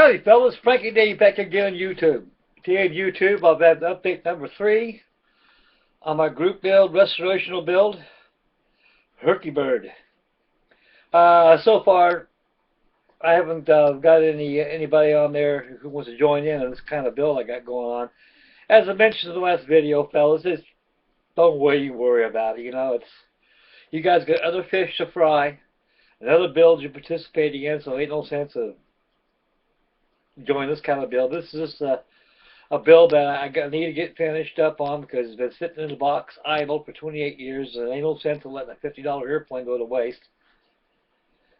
Howdy fellas, Frankie Day back again on YouTube. Today on YouTube I've had update number 3 on my group build, restorational build, Herky Bird. So far I haven't got anybody on there who wants to join in on this kind of build I got going on. As I mentioned in the last video, fellas, don't worry about it. You know, you guys got other fish to fry and other builds you're participating in, so ain't no sense of join this kind of build. This is just a build that I need to get finished up on because it's been sitting in the box idle for 28 years, and ain't no sense of letting a $50 airplane go to waste.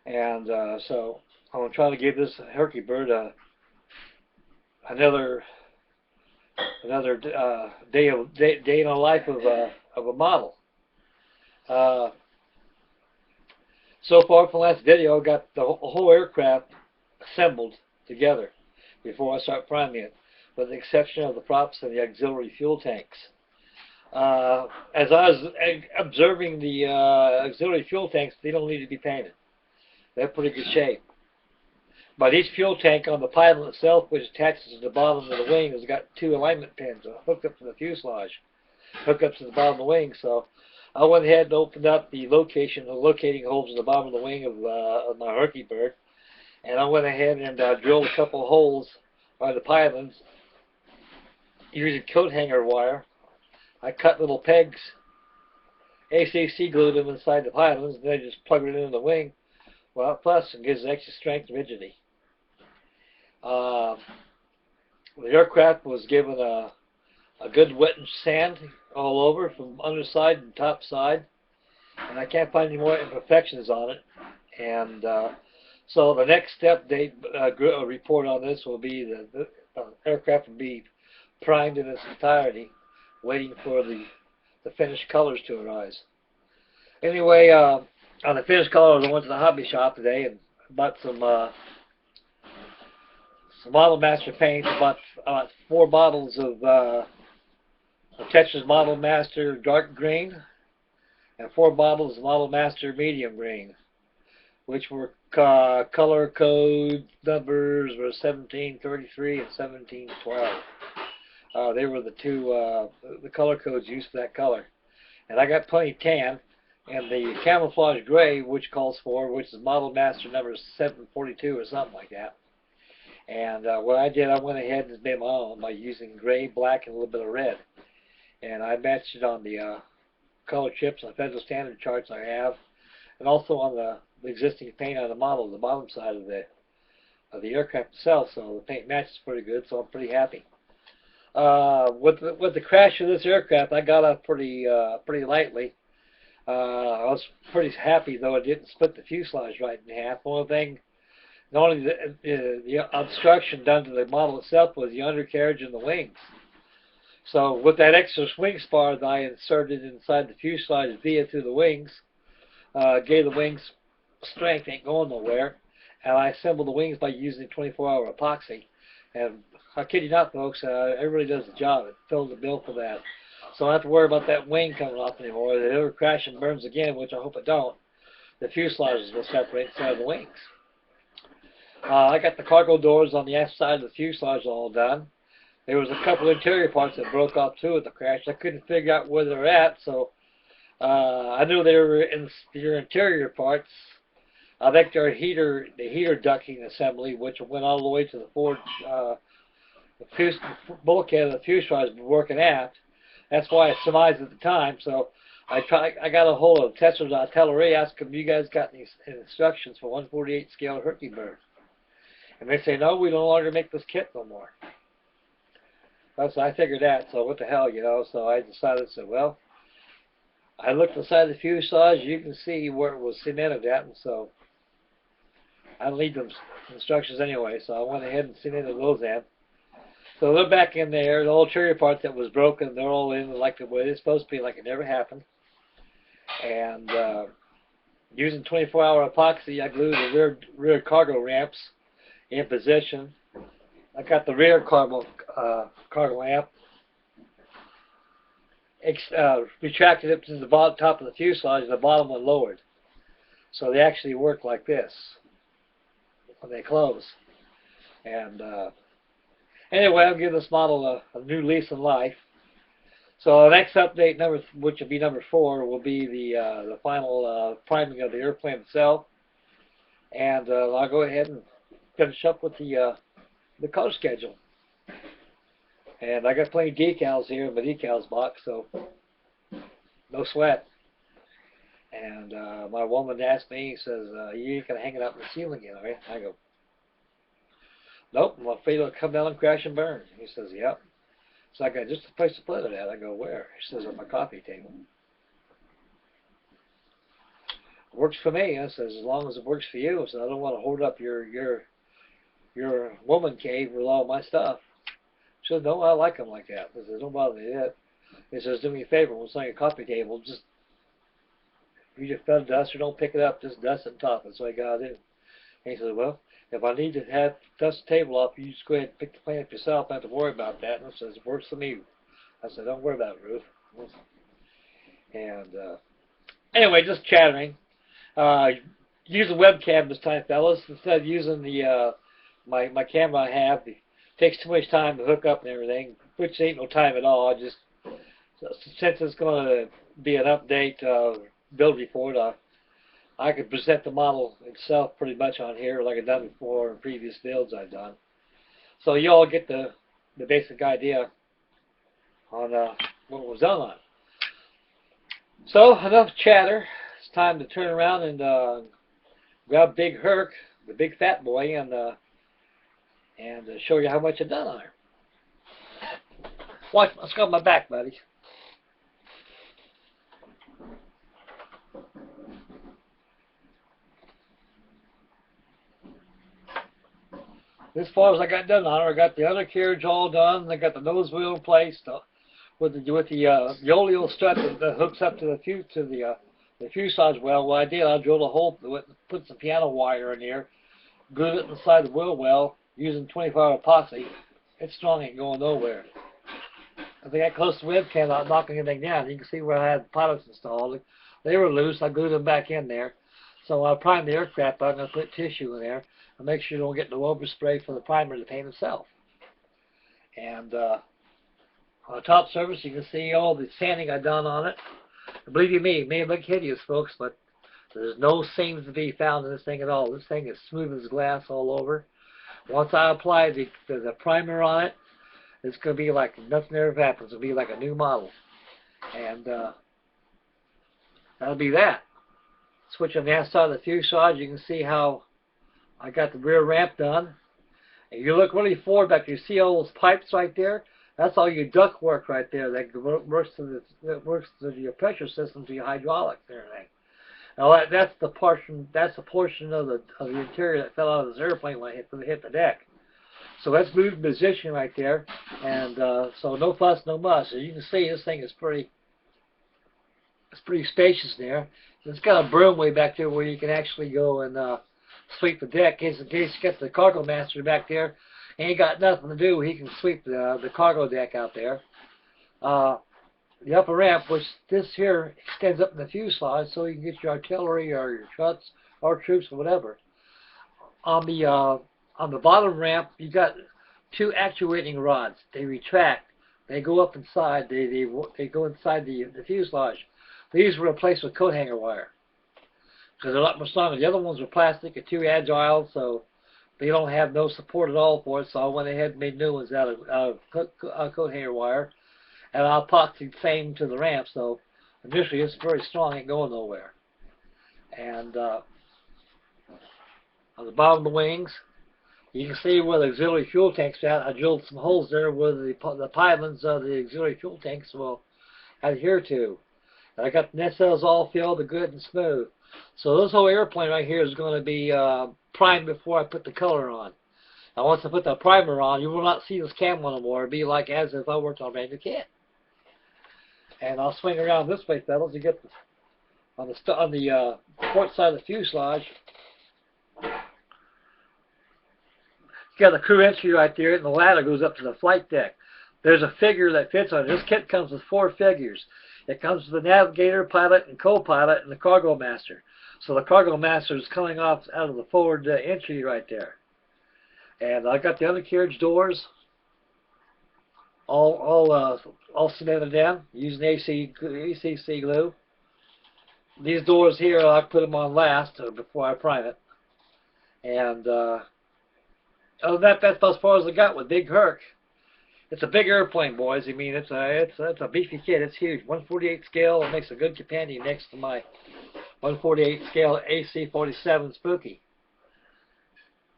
And so I'm gonna try to give this Herky Bird another day in the life of a model. So far from the last video, I got the whole aircraft assembled together before I start priming it, with the exception of the props and the auxiliary fuel tanks. As I was observing the auxiliary fuel tanks, they don't need to be painted. They're pretty good shape. But each fuel tank on the pilot itself, which attaches to the bottom of the wing, has got 2 alignment pins hooked up to the fuselage, hooked up to the bottom of the wing. So I went ahead and opened up the locating holes in the bottom of the wing of my Herky Bird. And I went ahead and drilled a couple of holes by the pylons using coat hanger wire. I cut little pegs, ACC glued them inside the pylons, and then I just plugged it into the wing. Well, plus it gives extra strength and rigidity. The aircraft was given a good wet and sand all over from underside and top side, and I can't find any more imperfections on it. And so the next step report on this will be the aircraft will be primed in its entirety, waiting for the finished colors to arise. Anyway, on the finished colors, I went to the hobby shop today and bought some Model Master paint. About 4 bottles of Texas Model Master dark green and 4 bottles of Model Master medium green, which were color code numbers were 1733 and 1712. They were the 2 the color codes used for that color, and I got plenty tan. And the camouflage gray, which is Model Master number 742 or something like that. And what I did, I went ahead and made my own by using gray, black, and a little bit of red. And I matched it on the color chips and Federal Standard charts I have, and also on the existing paint on the model, the bottom side of the aircraft itself. So the paint matches pretty good, so I'm pretty happy. With the crash of this aircraft, I got up pretty lightly. I was pretty happy, though it didn't split the fuselage right in half. Only thing, not only the obstruction done to the model itself was the undercarriage and the wings. So with that extra swing spar that I inserted inside the fuselage via through the wings, gave the wings strength, ain't going nowhere. And I assembled the wings by using 24-hour epoxy. And I kid you not, folks, it really does the job. It fills the bill for that. So I don't have to worry about that wing coming off anymore. If it ever crashes and burns again, which I hope it don't, the fuselages will separate inside of the wings. I got the cargo doors on the aft side of the fuselage all done. There was a couple interior parts that broke off too at the crash. I couldn't figure out where they were at, so I knew they were in your interior parts. I think they're the heater ducting assembly, which went all the way to the forge, the bulkhead of the fuselage working aft. That's why I surmised at the time. So I got a hold of Tesla's artillery, asked them, "You guys got any instructions for 148 scale Herky Bird?" And they say, "No, we no longer make this kit no more." So I figured that. So what the hell, you know? So I decided, well, I looked inside the fuselage. You can see where it was cemented at, and so I leave them instructions anyway. So I went ahead and cemented those in. So they're back in there. The old interior part that was broken, they're all in like the way it's supposed to be, like it never happened. And using 24-hour epoxy, I glued the rear cargo ramps in position. I got the rear cargo ramp, retracted it to the top of the fuselage, and the bottom one lowered. So they actually work like this when they close. And anyway, I'll give this model a new lease of life. So the next update, which will be number 4, will be the final priming of the airplane itself. And I'll go ahead and finish up with the color schedule. And I got plenty of decals here in my decals box, so no sweat. And my woman asked me, says, you ain't going to hang it up in the ceiling again, are you? I go, nope, I'm afraid it'll come down and crash and burn. He says, yep. So I got just a place to put it at. I go, where? He says, on my coffee table. Works for me. I says, as long as it works for you. I said, I don't want to hold up your woman cave with all my stuff. She says, no, I like them like that. I says, don't bother me yet. He says, do me a favor, when it's on your coffee table, just, you just fed dust or don't pick it up, just dust and top. That's what I got to do. And he says, well, if I need to have dust the table off, you just go ahead and pick the plane up yourself. I don't have to worry about that. And I says, it works for me. I said, don't worry about it, Ruth. And anyway, just chattering. Use a webcam this time, fellas, instead of using the my camera I have. It takes too much time to hook up and everything, which ain't no time at all. I just, since it's going to be an update build report, I could present the model itself pretty much on here like I've done before in previous builds I've done. So you all get the basic idea on what was done on. So enough chatter. It's time to turn around and grab Big Herk, the big fat boy, and show you how much I've done on her. Watch, let's go on my back, buddy. As far as I got done on her, I got the undercarriage all done. I got the nose wheel placed with the Yolio strut that hooks up to the fuselage well. What I did, I drilled a hole through it, put some piano wire in there, glued it inside the wheel well using 24-hour epoxy. It's strong, ain't going nowhere. As I got close to the webcam, I was knocking everything down. You can see where I had the pilots installed. They were loose. I glued them back in there. So I primed the aircraft. I'm going to put tissue in there and make sure you don't get no overspray for the primer of the paint itself. And on the top surface, you can see all the sanding I've done on it. And believe you me, it may look hideous, folks, but there's no seams to be found in this thing at all. This thing is smooth as glass all over. Once I apply the primer on it, it's going to be like nothing ever happens. It'll be like a new model. And that'll be that. Switch on the outside of the fuselage, you can see how I got the rear ramp done. And you look really forward back, you see all those pipes right there? That's all your duct work right there that works to your pressure system, to your hydraulics and everything. Now that's the portion of the interior that fell out of this airplane when it hit the deck. So that's moved position right there, and so no fuss, no muss. As you can see, this thing is pretty spacious there. It's got a broom way back there where you can actually go and sweep the deck. In case you get the cargo master back there, ain't got nothing to do, he can sweep the cargo deck out there. The upper ramp, which this here extends up in the fuselage, so you can get your artillery or your trucks or troops or whatever. On the bottom ramp, you got 2 actuating rods. They retract. They go up inside. They go inside the fuselage. These were replaced with coat hanger wire because they're a lot more stronger. The other ones were plastic and too agile, so they don't have no support at all for it. So I went ahead and made new ones out of coat hanger wire, and I epoxied the same to the ramp. So initially, it's very strong, ain't going nowhere. And on the bottom of the wings, you can see where the auxiliary fuel tank's at. I drilled some holes there where the pylons of the auxiliary fuel tanks will adhere to. And I got the nacelles all filled, good and smooth. So this whole airplane right here is going to be primed before I put the color on. Now once I put the primer on, you will not see this cam anymore. It'll be like as if I worked on a brand new kit. And I'll swing around this way, fellas, to get on the port side of the fuselage. You got the crew entry right there, and the ladder goes up to the flight deck. There's a figure that fits on it. This kit comes with 4 figures. It comes with the navigator, pilot, and co-pilot, and the cargo master. So the cargo master is coming off out of the forward entry right there. And I got the undercarriage doors all cemented in using ACC glue. These doors here, I put them on last before I prime it. And other than that, that's about as far as I got with Big Herk. It's a big airplane, boys. I mean, it's a beefy kit. It's huge. 1/48 scale. It makes a good companion next to my 1/48 scale AC-47 Spooky.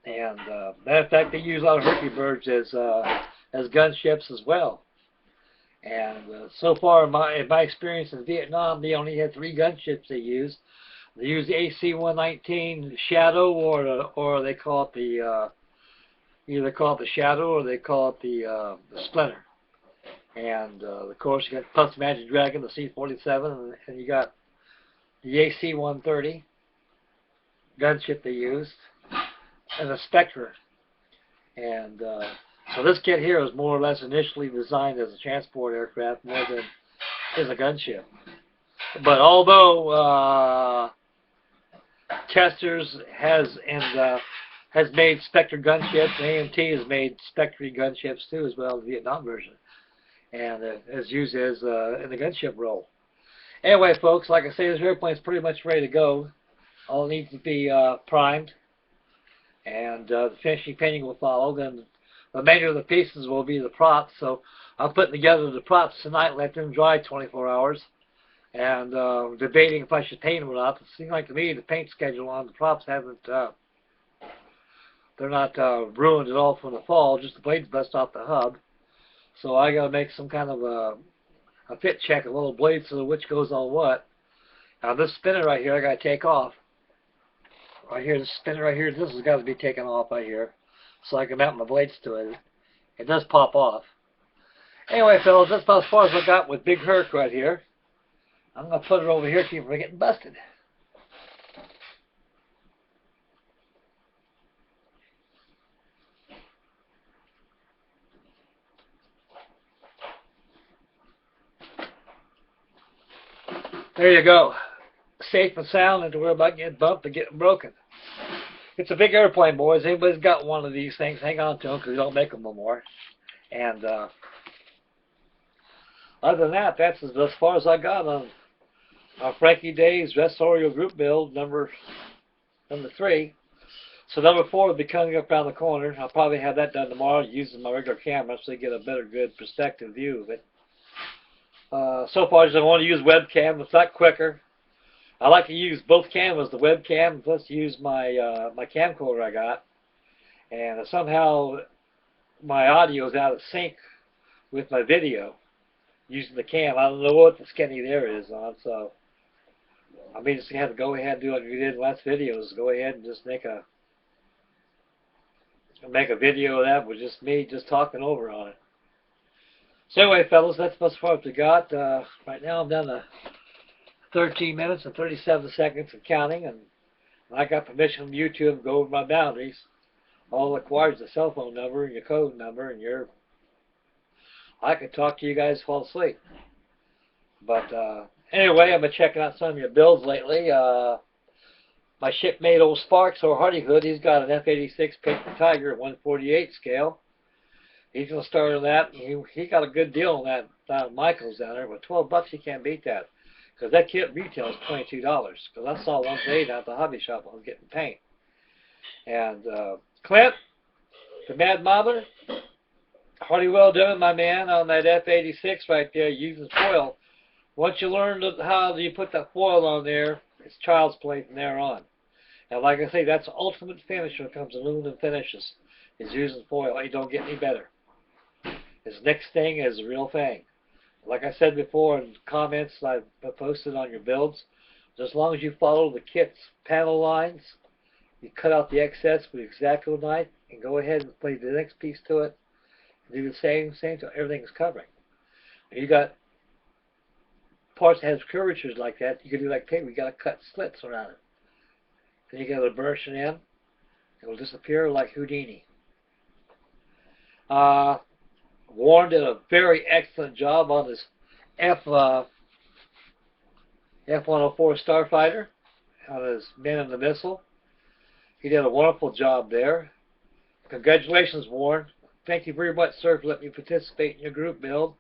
And matter of fact, they use a lot of Herky birds as gunships as well. And so far, in my experience in Vietnam, they only had 3 gunships they used. They use the AC-119 Shadow, or they call it the either they call it the Shadow or they call it the Splinter. And of course, you got Puff's Magic Dragon, the C-47, and you got the AC-130 gunship they used, and the Spectre. And so this kit here was more or less initially designed as a transport aircraft more than as a gunship. But although Testers has made Spectre gunships, AMT has made Spectre gunships too as well, the Vietnam version, and is used as in the gunship role. Anyway, folks, like I say, this airplane is pretty much ready to go. All it needs to be primed, and the finishing painting will follow. Then the remainder of the pieces will be the props. So I'm putting together the props tonight, let them dry 24 hours, and debating if I should paint them or not. It seems like to me the paint schedule on the props haven't, they're not ruined at all from the fall, just the blades bust off the hub. So I got to make some kind of a fit check, a little blade, so which goes on what. Now this spinner right here I got to take off. Right here, this spinner right here, this has got to be taken off right here, so I can mount my blades to it. It does pop off. Anyway, fellas, that's about as far as I got with Big Herk right here. I'm going to put it over here to keep from getting busted. There you go. Safe and sound, and to worry about getting bumped or getting broken. It's a big airplane, boys. Anybody's got one of these things, hang on to them because we don't make them no more. And other than that, that's as far as I got on Frankie Day's Resoration group build number 3. So number 4 will be coming up around the corner. I'll probably have that done tomorrow using my regular camera so you get a better, good perspective view of it. So far, I just want to use webcam. It's not quicker. I like to use both cameras, the webcam, plus use my my camcorder I got. And somehow my audio is out of sync with my video using the cam. I don't know what the skinny there is on, so I mean, just have to go ahead and do what we did in the last videos. Go ahead and just make a video of that with just me just talking over on it. So anyway, fellas, that's as far as we got. Right now I'm down to 13 minutes and 37 seconds and counting, and I got permission from YouTube to go over my boundaries. All it requires is a cell phone number and your code number, and I can talk to you guys while asleep. But anyway, I've been checking out some of your builds lately. My shipmate old Sparks or Hardyhood, he's got an F-86 Paper Tiger at 1/48 scale. He's going to start on that. He got a good deal on that down at Michael's down there. But $12, he can't beat that. Because that kit retails $22. Because I saw one today down at the hobby shop when I was getting paint. And Clint, the Mad Mobber, hearty well done, my man, on that F-86 right there using foil. Once you learn how you put that foil on there, it's child's play from there on. And like I say, that's the ultimate finish when it comes to aluminum finishes, is using foil. You don't get any better. This next thing is the real thing. Like I said before in comments I've posted on your builds, as long as you follow the kit's panel lines, you cut out the excess with the X-Acto knife and go ahead and play the next piece to it. And do the same till everything's covering. And you got parts that has curvatures like that, you can do like paper. You got to cut slits around it. Then you got to burnish it in. It will disappear like Houdini. Warren did a very excellent job on his F-104 Starfighter, on his Man in the Missile. He did a wonderful job there. Congratulations, Warren. Thank you very much, sir, for letting me participate in your group build.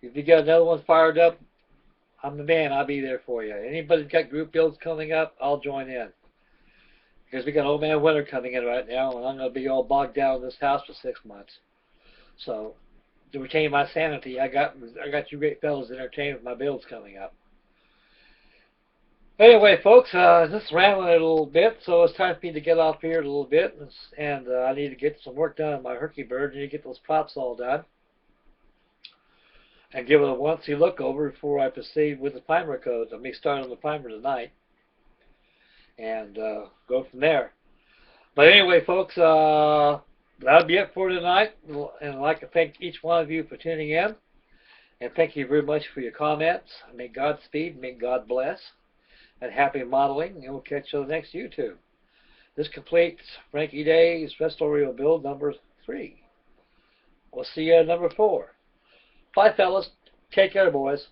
If you got another one fired up, I'm the man. I'll be there for you. Anybody's got group builds coming up, I'll join in. Because we got old man winter coming in right now, and I'm going to be all bogged down in this house for 6 months. So, to retain my sanity, I got you great fellows entertained with my builds coming up. Anyway, folks, just rambling a little bit, so it's time for me to get off here a little bit, and I need to get some work done on my Herky bird. I need to get those props all done, and give it a once-see look over before I proceed with the primer codes. I may start on the primer tonight, and go from there. But anyway, folks, that'll be it for tonight, and I'd like to thank each one of you for tuning in, and thank you very much for your comments. May God speed, may God bless, and happy modeling, and we'll catch you on the next YouTube. This completes Frankie Day's Restoration build number 3. We'll see you at number 4. Bye, fellas. Take care, boys.